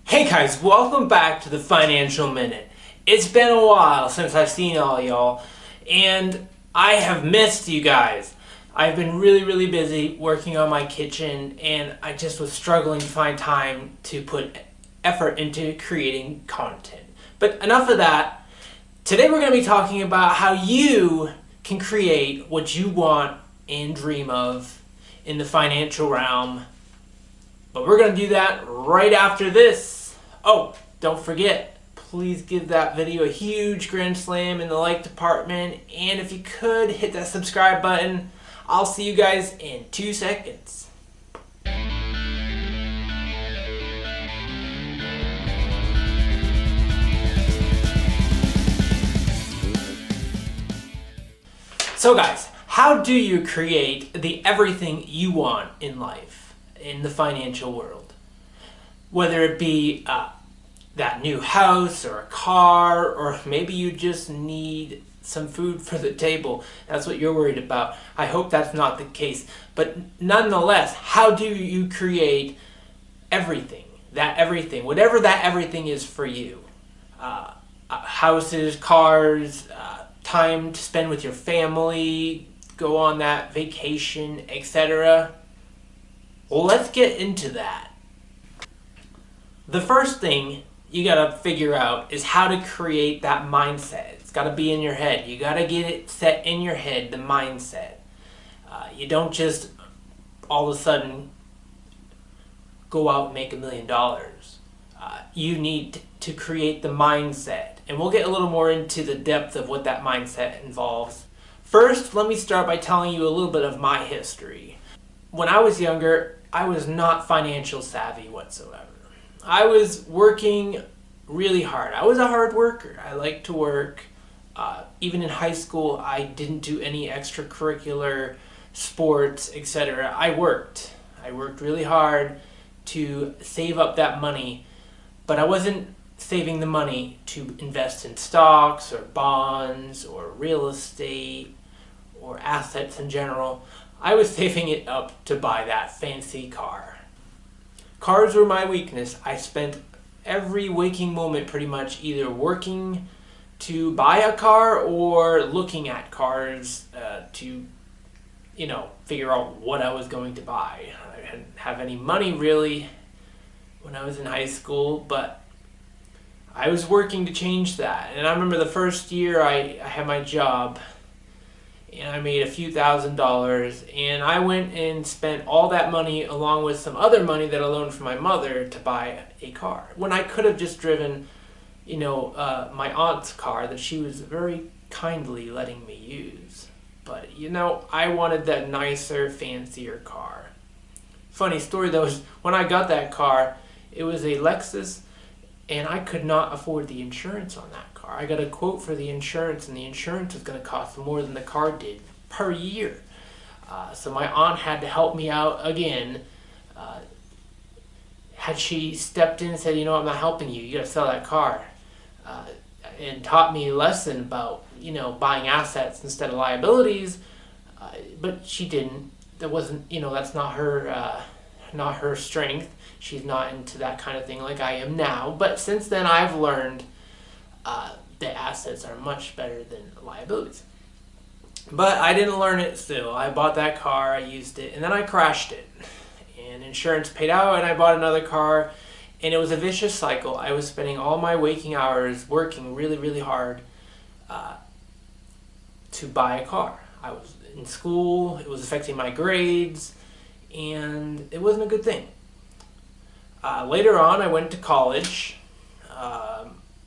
Hey guys, welcome back to the Financial Minute. It's been a while since I've seen all y'all, and I have missed you guys. I've been really busy working on my kitchen, and I just was struggling to find time to put effort into creating content. But enough of that. Today we're going to be talking about how you can create what you want and dream of in the financial realm. But we're going to do that right after this. Oh, don't forget, please give that video a huge grand slam in the like department. And if you could, hit that subscribe button. I'll see you guys in 2 seconds. So guys, how do you create the everything you want in life, in the financial world? Whether it be that new house or a car, or maybe you just need some food for the table. That's what you're worried about. I hope that's not the case. But nonetheless, how do you create everything? That everything, whatever that everything is for you. Houses, cars, time to spend with your family, go on that vacation, etc. Well, let's get into that. The first thing you gotta figure out is how to create that mindset. It's gotta be in your head. You gotta get it set in your head, the mindset. You don't just all of a sudden go out and make $1 million. You need to create the mindset. And we'll get a little more into the depth of what that mindset involves. First, let me start by telling you a little bit of my history. When I was younger, I was not financial savvy whatsoever. I was working really hard. I was a hard worker. I liked to work. Even in high school, I didn't do any extracurricular sports, etc. I worked. I worked really hard to save up that money, but I wasn't saving the money to invest in stocks or bonds or real estate or assets in general. I was saving it up to buy that fancy car. Cars were my weakness. I spent every waking moment pretty much either working to buy a car or looking at cars to, figure out what I was going to buy. I didn't have any money really when I was in high school, but I was working to change that. And I remember the first year I had my job, and I made a few $1,000s, and I went and spent all that money along with some other money that I loaned from my mother to buy a car. When I could have just driven, my aunt's car that she was very kindly letting me use. But, I wanted that nicer, fancier car. Funny story though is when I got that car, it was a Lexus, and I could not afford the insurance on that car. I got a quote for the insurance, and the insurance was going to cost more than the car did per year. So my aunt had to help me out again. Had she stepped in and said, I'm not helping you, you got to sell that car, and taught me a lesson about, buying assets instead of liabilities, but she didn't. That wasn't, that's not her strength. She's not into that kind of thing like I am now. But since then, I've learned that assets are much better than liabilities. But I didn't learn it still. I bought that car, I used it, and then I crashed it. And insurance paid out, and I bought another car. And it was a vicious cycle. I was spending all my waking hours working really hard to buy a car. I was in school, it was affecting my grades, and it wasn't a good thing. Later on, I went to college.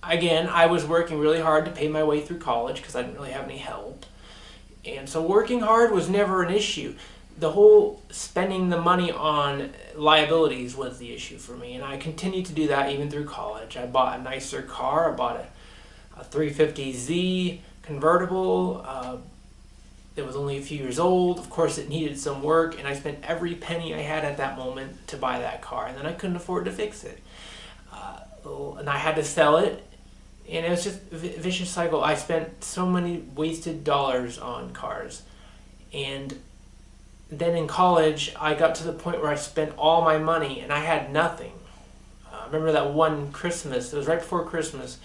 Again, I was working really hard to pay my way through college because I didn't really have any help. And so working hard was never an issue. The whole spending the money on liabilities was the issue for me. And I continued to do that even through college. I bought a nicer car. I bought a 350Z convertible. It was only a few years old. Of course, it needed some work, and I spent every penny I had at that moment to buy that car, and then I couldn't afford to fix it. And I had to sell it, and it was just a vicious cycle. I spent so many wasted dollars on cars. And then in college, I got to the point where I spent all my money, and I had nothing. remember that one Christmas, it was right before Christmas,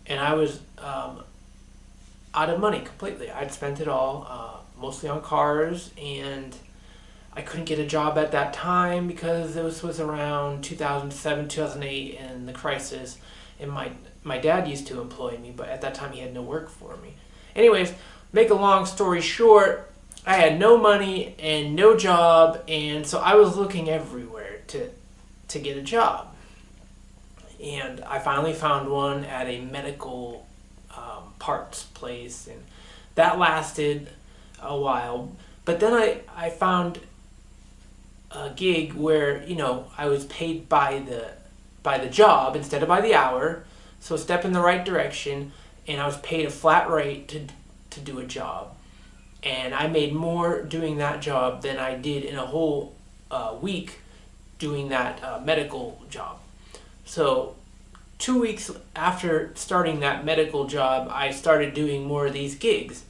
and I was out of money completely. I'd spent it all, mostly on cars, and I couldn't get a job at that time because this was around 2007, 2008, and the crisis, and my dad used to employ me, but at that time he had no work for me. Anyways, make a long story short, I had no money and no job, and so I was looking everywhere to get a job. And I finally found one at a medical parts place, and that lasted a while. But then I found a gig where, you know, I was paid by the job instead of by the hour, so a step in the right direction, and I was paid a flat rate to do a job. And I made more doing that job than I did in a whole week doing that medical job. So 2 weeks after starting that medical job, I started doing more of these gigs.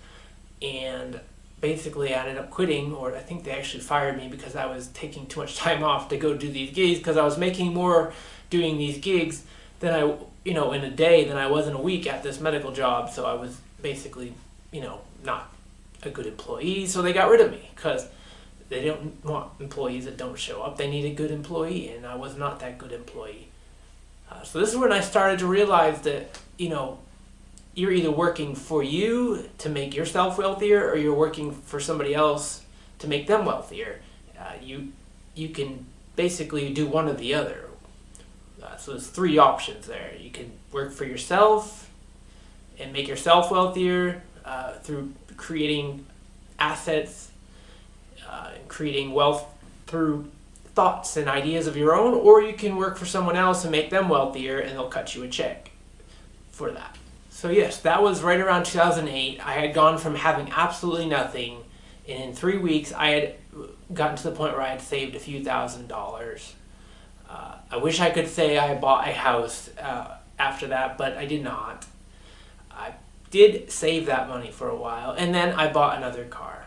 And basically I ended up quitting, or I think they actually fired me because I was taking too much time off to go do these gigs, because I was making more doing these gigs than I, you know, in a day than I was in a week at this medical job. So I was basically, you know, not a good employee, so they got rid of me because they don't want employees that don't show up. They need a good employee, and I was not that good employee. So this is when I started to realize that, you know, you're either working for you to make yourself wealthier, or you're working for somebody else to make them wealthier. You can basically do one or the other. So there's three options there. You can work for yourself and make yourself wealthier through creating assets and creating wealth through thoughts and ideas of your own, or you can work for someone else and make them wealthier, and they'll cut you a check for that. So yes, that was right around 2008. I had gone from having absolutely nothing, and in 3 weeks I had gotten to the point where I had saved a few $1,000s. I wish I could say I bought a house after that, but I did not. I did save that money for a while, and then I bought another car.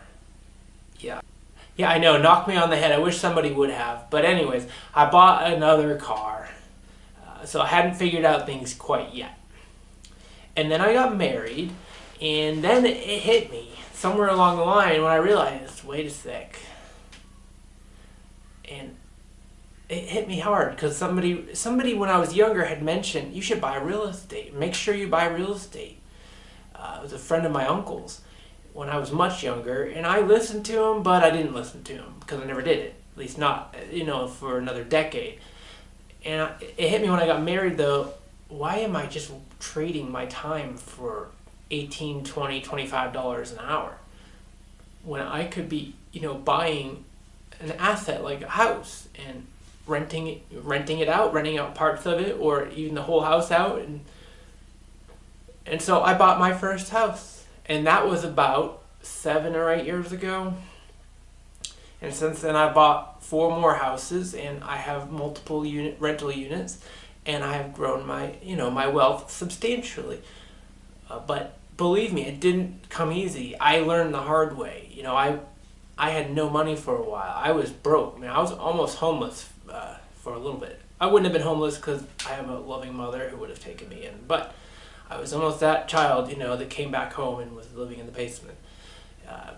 Yeah, I know, knocked me on the head. I wish somebody would have. But anyways, I bought another car. So I hadn't figured out things quite yet. And then I got married, and then it hit me somewhere along the line when I realized, wait a sec. And it hit me hard because somebody when I was younger had mentioned, you should buy real estate. Make sure you buy real estate. It was a friend of my uncle's when I was much younger, and I listened to him, but I didn't listen to him because I never did it. At least not, you know, for another decade. And it hit me when I got married, though. Why am I just trading my time for $18, $20, $25 an hour when I could be, you know, buying an asset like a house and renting it out, renting out parts of it, or even the whole house out, and so I bought my first house, and that was about 7 or 8 years ago. And since then I bought 4 more houses, and I have multiple rental units, and I have grown my, you know, my wealth substantially. But believe me, it didn't come easy. I learned the hard way. You know, I had no money for a while. I was broke. I mean, I was almost homeless for a little bit. I wouldn't have been homeless because I have a loving mother who would have taken me in, but I was almost that child, you know, that came back home and was living in the basement.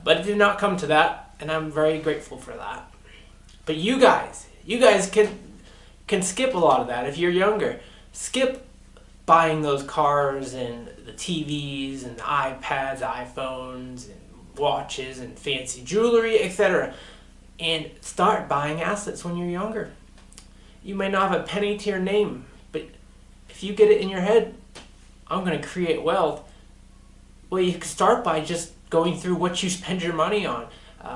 But it did not come to that, and I'm very grateful for that. But you guys can skip a lot of that if you're younger. Skip buying those cars and the TVs and the iPads, iPhones, and watches and fancy jewelry, etc. And start buying assets when you're younger. You may not have a penny to your name, but if you get it in your head, I'm going to create wealth, well, you can start by just going through what you spend your money on.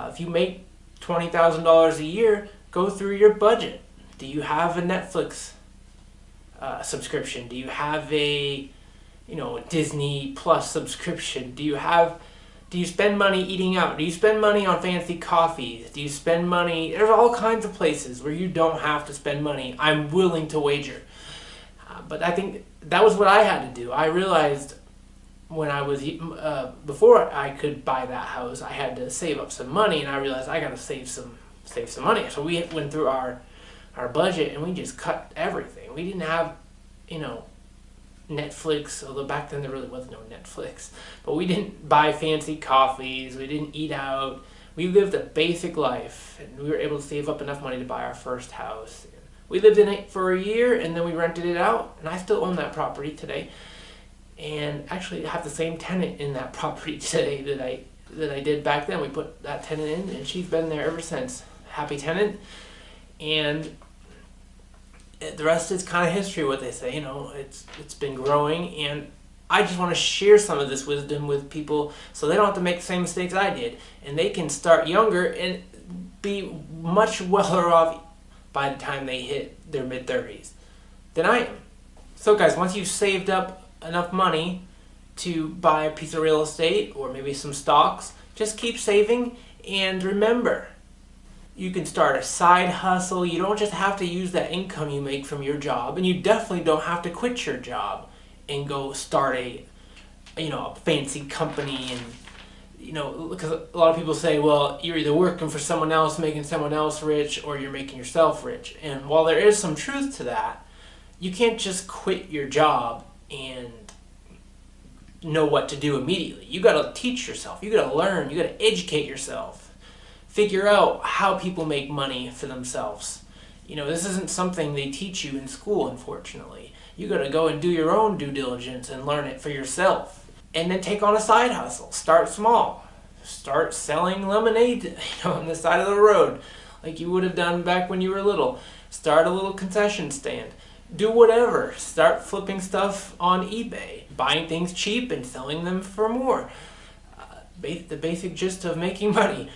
If you make $20,000 a year, go through your budget. Do you have a Netflix subscription? Do you have a, you know, Disney Plus subscription? Do you spend money eating out? Do you spend money on fancy coffees? Do you spend money? There's all kinds of places where you don't have to spend money. I'm willing to wager. But I think that was what I had to do. I realized when I was, before I could buy that house, I had to save up some money, and I realized I got to save some money. So we went through our budget, and we just cut everything. We didn't have, Netflix, although back then there really was no Netflix. But we didn't buy fancy coffees. We didn't eat out. We lived a basic life, and we were able to save up enough money to buy our first house. We lived in it for a year, and then we rented it out, and I still own that property today. And actually I have the same tenant in that property today that I did back then. We put that tenant in, and she's been there ever since. Happy tenant. And the rest is kind of history, what they say. It's been growing, and I just want to share some of this wisdom with people so they don't have to make the same mistakes I did, and they can start younger and be much weller off by the time they hit their mid-30s than I am. So guys, once you've saved up enough money to buy a piece of real estate or maybe some stocks, just keep saving, and remember, you can start a side hustle. You don't just have to use that income you make from your job, and you definitely don't have to quit your job and go start a fancy company. And because a lot of people say, well, you're either working for someone else, making someone else rich, or you're making yourself rich. And while there is some truth to that, you can't just quit your job and know what to do immediately. You got to teach yourself. You got to learn. You got to educate yourself. Figure out how people make money for themselves. This isn't something they teach you in school, unfortunately. You got to go and do your own due diligence and learn it for yourself. And then take on a side hustle. Start small. Start selling lemonade on the side of the road like you would have done back when you were little. Start a little concession stand. Do whatever. Start flipping stuff on eBay. Buying things cheap and selling them for more. The basic gist of making money.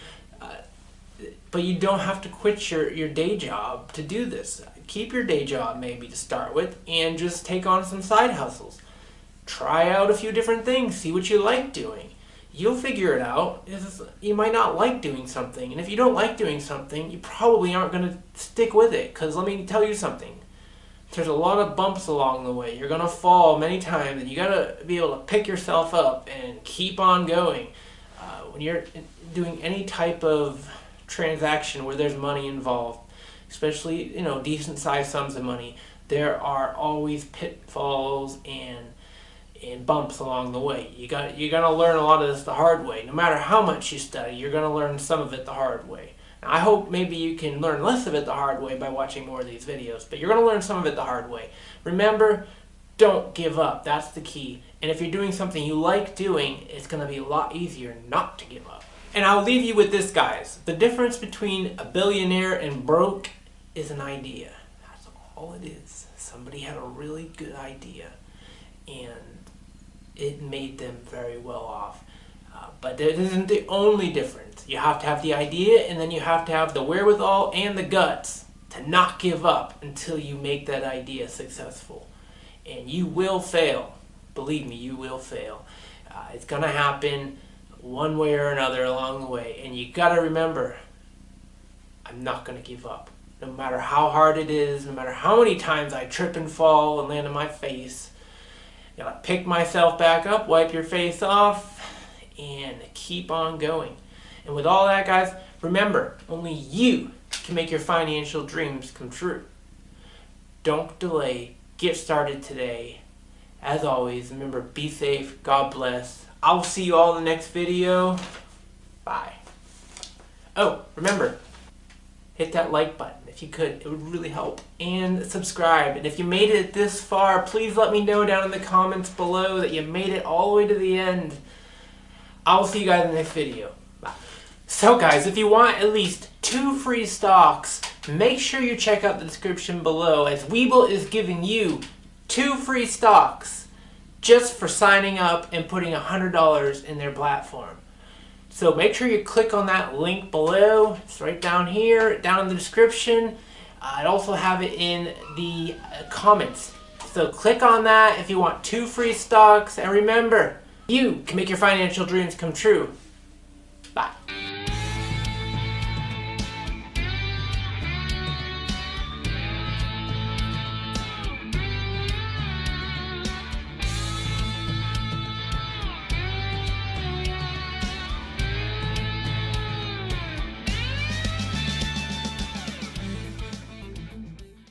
But you don't have to quit your day job to do this. Keep your day job maybe to start with, and just take on some side hustles. Try out a few different things. See what you like doing. You'll figure it out. You might not like doing something, and if you don't like doing something, you probably aren't going to stick with it. Because let me tell you something. There's a lot of bumps along the way. You're going to fall many times, and you got to be able to pick yourself up and keep on going. When you're doing any type of transaction where there's money involved, especially decent sized sums of money, there are always pitfalls and bumps along the way. You're gonna learn a lot of this the hard way. No matter how much you study, you're gonna learn some of it the hard way. Now, I hope maybe you can learn less of it the hard way by watching more of these videos, but you're gonna learn some of it the hard way. Remember, don't give up. That's the key. And if you're doing something you like doing, it's gonna be a lot easier not to give up. And I'll leave you with this, guys. The difference between a billionaire and broke is an idea. That's all it is. Somebody had a really good idea, and it made them very well off. But that isn't the only difference. You have to have the idea, and then you have to have the wherewithal and the guts to not give up until you make that idea successful. And you will fail. Believe me, you will fail. It's going to happen one way or another along the way. And you got to remember, I'm not going to give up. No matter how hard it is, no matter how many times I trip and fall and land on my face, you gotta pick myself back up, wipe your face off, and keep on going. And with all that, guys, remember, only you can make your financial dreams come true. Don't delay. Get started today. As always, remember, be safe. God bless. I'll see you all in the next video. Bye. Oh, remember, hit that like button if you could. It would really help. And subscribe. And if you made it this far, please let me know down in the comments below that you made it all the way to the end. I'll see you guys in the next video. Bye. So guys, if you want at least 2 free stocks, make sure you check out the description below, as Weeble is giving you 2 free stocks just for signing up and putting $100 in their platform. So make sure you click on that link below. It's right down here, down in the description. I'd also have it in the comments. So click on that if you want 2 free stocks. And remember, you can make your financial dreams come true. Bye.